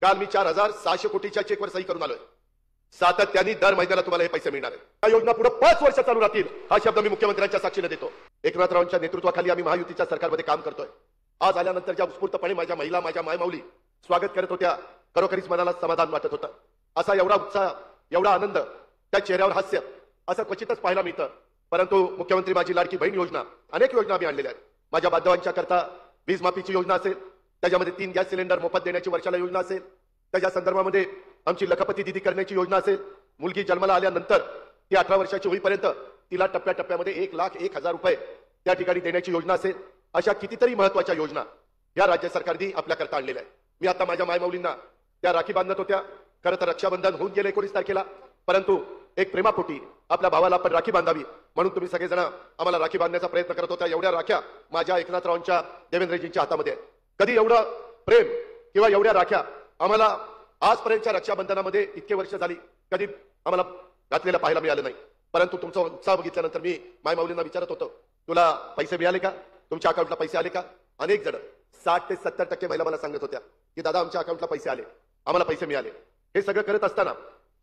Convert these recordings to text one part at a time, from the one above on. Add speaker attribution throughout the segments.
Speaker 1: काल मी 4,600 कोटीच्या चेकवर सही करून आलोय। सातत्याने दर महिन्याला तुम्हाला हे पैसे मिळणार आहेत। या योजना पुढे 5 वर्ष चालू राहतील हा शब्द मी मुख्यमंत्र्यांच्या साक्षीने देतो। एकनाथरावांच्या नेतृत्वाखाली आम्ही महायुतीच्या सरकारमध्ये काम करतोय। आज आल्यानंतर ज्या उत्स्फूर्तपणे माझ्या महिला माझ्या मायमाऊली स्वागत करत होत्या, खरोखरीच मनाला समाधान वाटत होतं। असा एवढा उत्साह, एवढा आनंद, त्या चेहऱ्यावर हास्य असं क्वचितच पाहायला मिळतं। परंतु मुख्यमंत्री माझी लाडकी बहीण योजना, अनेक योजना आम्ही आणलेल्या आहेत। माझ्या बांधवांच्या करता वीज माफीची योजना असेल, त्याच्यामध्ये 3 गॅस सिलेंडर मोफत देण्याची वर्षाला योजना असेल, त्याच्या संदर्भामध्ये आमची लखपती दिदी करण्याची योजना असेल, मुलगी जन्माला आल्यानंतर ती 18 वर्षाची होईपर्यंत तिला टप्प्याटप्प्यामध्ये 1,01,000 रुपये त्या ठिकाणी देण्याची योजना असेल, अशा कितीतरी महत्त्वाच्या योजना या राज्य सरकारने आपल्याकरता आणलेल्या आहेत। मी आता माझ्या मायमाऊलींना त्या राखी बांधत होत्या। खरं तर रक्षाबंधन होऊन गेले 19 तारखेला, परंतु एक प्रेमापोटी आपल्या भावाला आपण राखी बांधावी म्हणून तुम्ही सगळेजण आम्हाला राखी बांधण्याचा प्रयत्न करत होता। एवढ्या राख्या माझ्या एकनाथरावांच्या, देवेंद्रजींच्या हातामध्ये आहे। कधी एवढं प्रेम किंवा एवढ्या राख्या आम्हाला आजपर्यंतच्या रक्षाबंधनामध्ये इतके वर्ष झाली कधी आम्हाला घातलेलं पाहायला मिळालं नाही। परंतु तुमचा उत्साह बघितल्यानंतर मी मायमाऊलींना विचारत होतो, तुला पैसे मिळाले का, तुमच्या अकाउंटला पैसे आले का? अनेक जण 60 ते 70% महिला मला सांगत होत्या की दादा आमच्या अकाउंटला पैसे आले, आम्हाला पैसे मिळाले। हे सगळं करत असताना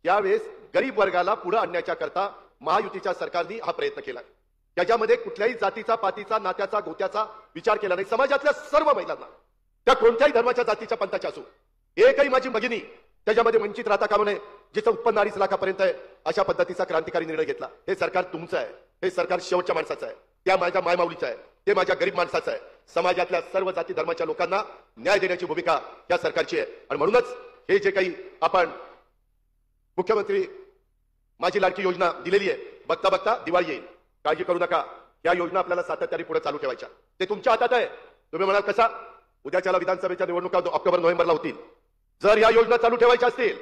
Speaker 1: यावेळेस गरीब वर्गाला पुढे आणण्याच्या करता महायुतीच्या सरकारने हा प्रयत्न केला। त्याच्यामध्ये कुठल्याही जातीचा, पातीचा, नात्याचा, गोत्याचा विचार केला नाही। समाजातल्या सर्व महिलांना, त्या कोणत्याही धर्माच्या, जातीच्या, पंथाच्या असो, एकही माझी भगिनी त्याच्यामध्ये वंचित राहता कामा नये, जिचं उत्पन्न 2.5 लाखापर्यंत आहे, अशा पद्धतीचा क्रांतिकारी निर्णय घेतला। हे सरकार तुमचं आहे, हे सरकार शेवटच्या माणसाचं आहे, त्या माझ्या मायमाऊलीचं आहे, ते माझ्या गरीब माणसाचं आहे। समाजातल्या सर्व जाती धर्माच्या लोकांना न्याय देण्याची भूमिका या सरकारची आहे। आणि म्हणूनच हे जे काही आपण मुख्यमंत्री माझी लाडकी योजना दिलेली आहे, बघता बघता दिवाळी येईल, काळजी करू नका। या योजना आपल्याला सातत्याने पुढे चालू ठेवायच्या, ते तुमच्या हातात आहे। तुम्ही म्हणाल कसा, उद्याच्याला विधानसभेच्या निवडणुका ऑक्टोबर नोव्हेंबरला होतील, जर या योजना चालू ठेवायच्या असतील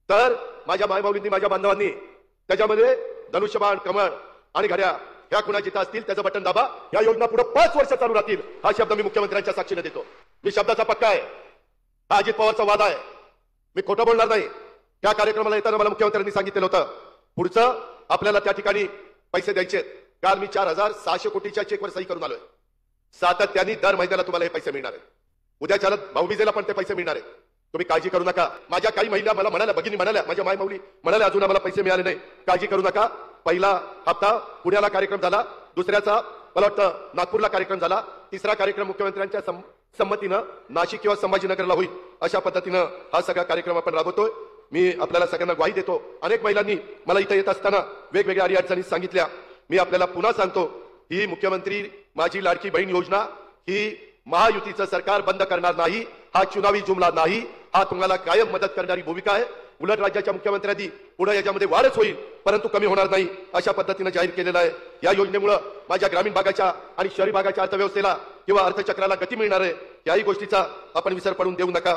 Speaker 1: तर माझ्या मायमाऊलींनी, माझ्या बांधवांनी त्याच्यामध्ये धनुष्यबाण, कमळ आणि घड्या ह्या खुणा जिथं असतील त्याचं बटन दाबा। या योजना पुढे 5 वर्ष चालू राहतील हा शब्द मी मुख्यमंत्र्यांच्या साक्षीने देतो। मी शब्दाचा पक्का आहे, हा अजित पवारचा वादा आहे, मी खोटं बोलणार नाही। त्या कार्यक्रमाला येताना मला मुख्यमंत्र्यांनी सांगितलेलं होतं, पुढचं आपल्याला त्या ठिकाणी पैसे द्यायचे। काल मी 4,600 कोटीच्या चेकवर सही करून आलोय। सातत्याने दर महिन्याला तुम्हाला हे पैसे मिळणार आहेत। उद्याच्याला भाऊबीजेला पण ते पैसे मिळणार आहेत। तुम्ही काळजी करू नका। माझ्या काही महिला मला म्हणाल्या, भगिनी म्हणाल्या, माझ्या मायमाऊली म्हणाल्या अजून आम्हाला पैसे मिळाले नाही, काळजी करू नका। पहिला हप्ता पुण्याला कार्यक्रम झाला, दुसऱ्याचा मला वाटतं नागपूरला कार्यक्रम झाला, तिसरा कार्यक्रम मुख्यमंत्र्यांच्या संमतीनं नाशिक किंवा संभाजीनगरला होईल। अशा पद्धतीनं हा सगळा कार्यक्रम आपण राबवतोय। मी आपल्याला सगळ्यांना ग्वाही देतो। अनेक महिलांनी मला इथं येत असताना वेगवेगळ्या अडीअडचणी सांगितल्या। मी आपल्याला पुन्हा सांगतो, ही मुख्यमंत्री माझी लाडकी बहीण योजना ही महायुतीचं सरकार बंद करणार नाही, हा चुनावी जुमला नाही, हा तुम्हाला कायम मदत करणारी भूमिका आहे। उलट राज्याच्या मुख्यमंत्र्यांनी पुढे याच्यामध्ये वाढच होईल, परंतु कमी होणार नाही, अशा पद्धतीने जाहीर केलेलं आहे। या योजनेमुळे माझ्या ग्रामीण भागाच्या आणि शहरी भागाच्या अर्थव्यवस्थेला किंवा अर्थचक्राला गती मिळणार आहे। याही गोष्टीचा आपण विसर पडून देऊ नका।